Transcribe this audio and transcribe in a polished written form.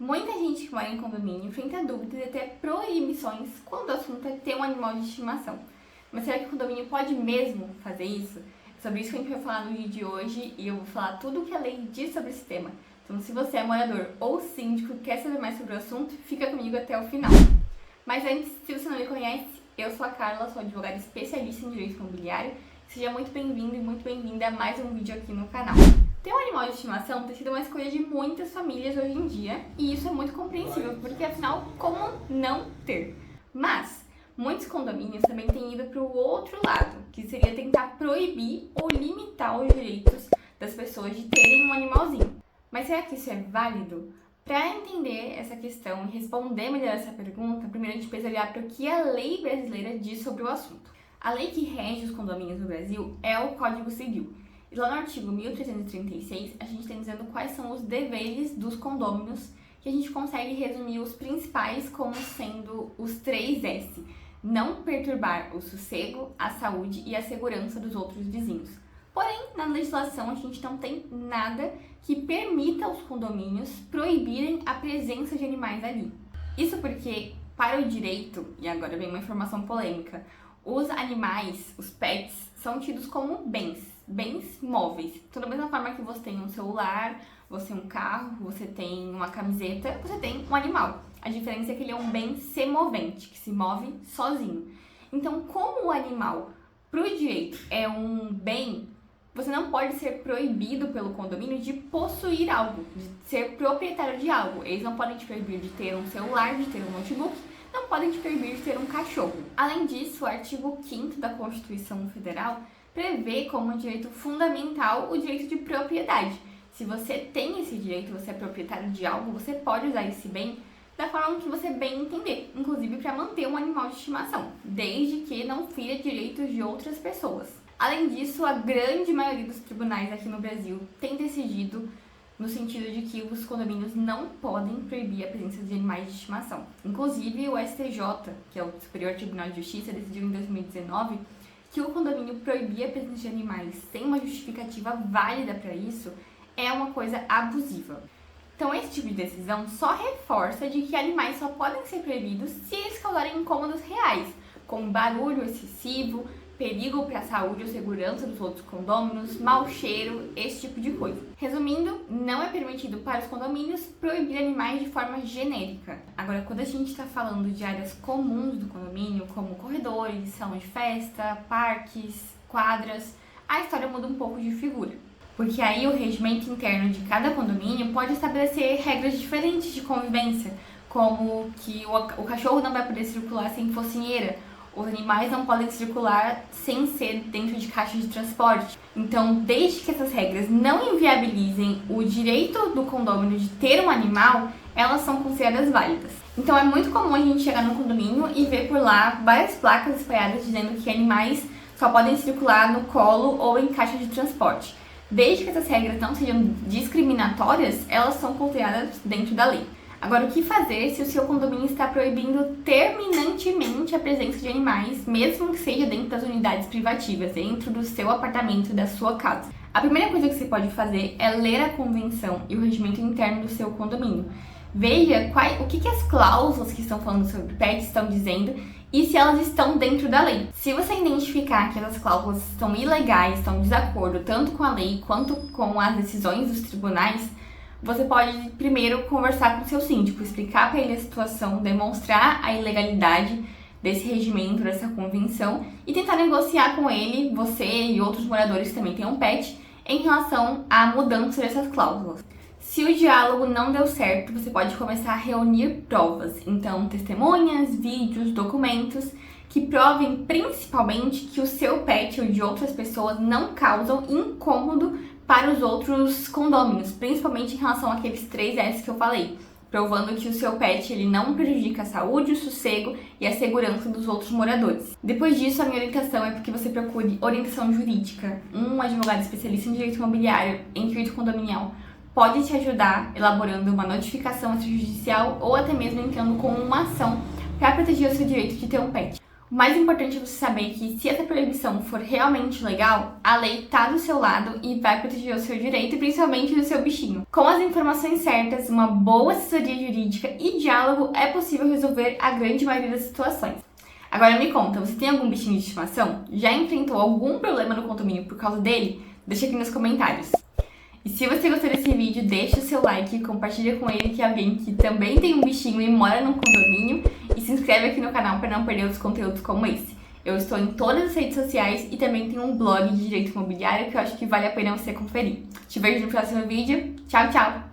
Muita gente que mora em condomínio enfrenta dúvidas e até proibições quando o assunto é ter um animal de estimação. Mas será que o condomínio pode mesmo fazer isso? É sobre isso que a gente vai falar no vídeo de hoje e eu vou falar tudo o que a lei diz sobre esse tema. Então, se você é morador ou síndico e quer saber mais sobre o assunto, fica comigo até o final. Mas antes, se você não me conhece, eu sou a Carla, sou advogada especialista em direito imobiliário. Seja muito bem-vindo e muito bem-vinda a mais um vídeo aqui no canal. Ter um animal de estimação tem sido uma escolha de muitas famílias hoje em dia, e isso é muito compreensível, porque afinal, como não ter? Mas muitos condomínios também têm ido para o outro lado, que seria tentar proibir ou limitar os direitos das pessoas de terem um animalzinho. Mas será que isso é válido? Para entender essa questão e responder melhor essa pergunta, primeiro a gente precisa olhar para o que a lei brasileira diz sobre o assunto. A lei que rege os condomínios no Brasil é o Código Civil. E lá no artigo 1336, a gente tem dizendo quais são os deveres dos condôminos, que a gente consegue resumir os principais como sendo os 3 S. Não perturbar o sossego, a saúde e a segurança dos outros vizinhos. Porém, na legislação, a gente não tem nada que permita aos condomínios proibirem a presença de animais ali. Isso porque, para o direito, e agora vem uma informação polêmica, os animais, os pets, são tidos como bens móveis. Então, da mesma forma que você tem um celular, você tem um carro, você tem uma camiseta, você tem um animal. A diferença é que ele é um bem semovente, que se move sozinho. Então, como o animal, para o direito, é um bem, você não pode ser proibido pelo condomínio de possuir algo, de ser proprietário de algo. Eles não podem te proibir de ter um celular, de ter um notebook, não podem te proibir de ter um cachorro. Além disso, o artigo 5º da Constituição Federal prevê como direito fundamental o direito de propriedade. Se você tem esse direito, você é proprietário de algo, você pode usar esse bem da forma que você bem entender, inclusive para manter um animal de estimação, desde que não fira direitos de outras pessoas. Além disso, a grande maioria dos tribunais aqui no Brasil tem decidido no sentido de que os condomínios não podem proibir a presença de animais de estimação. Inclusive, o STJ, que é o Superior Tribunal de Justiça, decidiu em 2019 que o condomínio proibir a presença de animais sem uma justificativa válida para isso é uma coisa abusiva. Então, esse tipo de decisão só reforça de que animais só podem ser proibidos se eles causarem incômodos reais, como barulho excessivo, perigo para a saúde ou segurança dos outros condôminos, mau cheiro, esse tipo de coisa. Resumindo, não é permitido para os condomínios proibir animais de forma genérica. Agora, quando a gente está falando de áreas comuns do condomínio, como corredores, salão de festa, parques, quadras, a história muda um pouco de figura. Porque aí o regimento interno de cada condomínio pode estabelecer regras diferentes de convivência, como que o cachorro não vai poder circular sem focinheira, os animais não podem circular sem ser dentro de caixas de transporte. Então, desde que essas regras não inviabilizem o direito do condômino de ter um animal, elas são consideradas válidas. Então, é muito comum a gente chegar no condomínio e ver por lá várias placas espalhadas dizendo que animais só podem circular no colo ou em caixa de transporte. Desde que essas regras não sejam discriminatórias, elas são consideradas dentro da lei. Agora, o que fazer se o seu condomínio está proibindo terminantemente a presença de animais, mesmo que seja dentro das unidades privativas, dentro do seu apartamento, da sua casa? A primeira coisa que você pode fazer é ler a convenção e o regimento interno do seu condomínio. Veja o que as cláusulas que estão falando sobre pets estão dizendo e se elas estão dentro da lei. Se você identificar que essas cláusulas estão ilegais, estão em desacordo tanto com a lei quanto com as decisões dos tribunais, você pode primeiro conversar com o seu síndico, explicar para ele a situação, demonstrar a ilegalidade desse regimento, dessa convenção e tentar negociar com ele, você e outros moradores que também têm um pet, em relação à mudança dessas cláusulas. Se o diálogo não deu certo, você pode começar a reunir provas, então testemunhas, vídeos, documentos que provem principalmente que o seu pet ou de outras pessoas não causam incômodo para os outros condôminos, principalmente em relação àqueles 3 S que eu falei, provando que o seu pet ele não prejudica a saúde, o sossego e a segurança dos outros moradores. Depois disso, a minha orientação é porque você procure orientação jurídica. Um advogado especialista em direito imobiliário, em direito condominial, pode te ajudar elaborando uma notificação extrajudicial ou até mesmo entrando com uma ação para proteger o seu direito de ter um pet. O mais importante é você saber que se essa proibição for realmente legal, a lei tá do seu lado e vai proteger o seu direito e principalmente do seu bichinho. Com as informações certas, uma boa assessoria jurídica e diálogo é possível resolver a grande maioria das situações. Agora me conta, você tem algum bichinho de estimação? Já enfrentou algum problema no condomínio por causa dele? Deixa aqui nos comentários. E se você gostou desse vídeo, deixa o seu like, compartilha com ele que é alguém que também tem um bichinho e mora num condomínio e se inscreve aqui no canal para não perder outros conteúdos como esse. Eu estou em todas as redes sociais e também tenho um blog de direito imobiliário que eu acho que vale a pena você conferir. Te vejo no próximo vídeo. Tchau, tchau!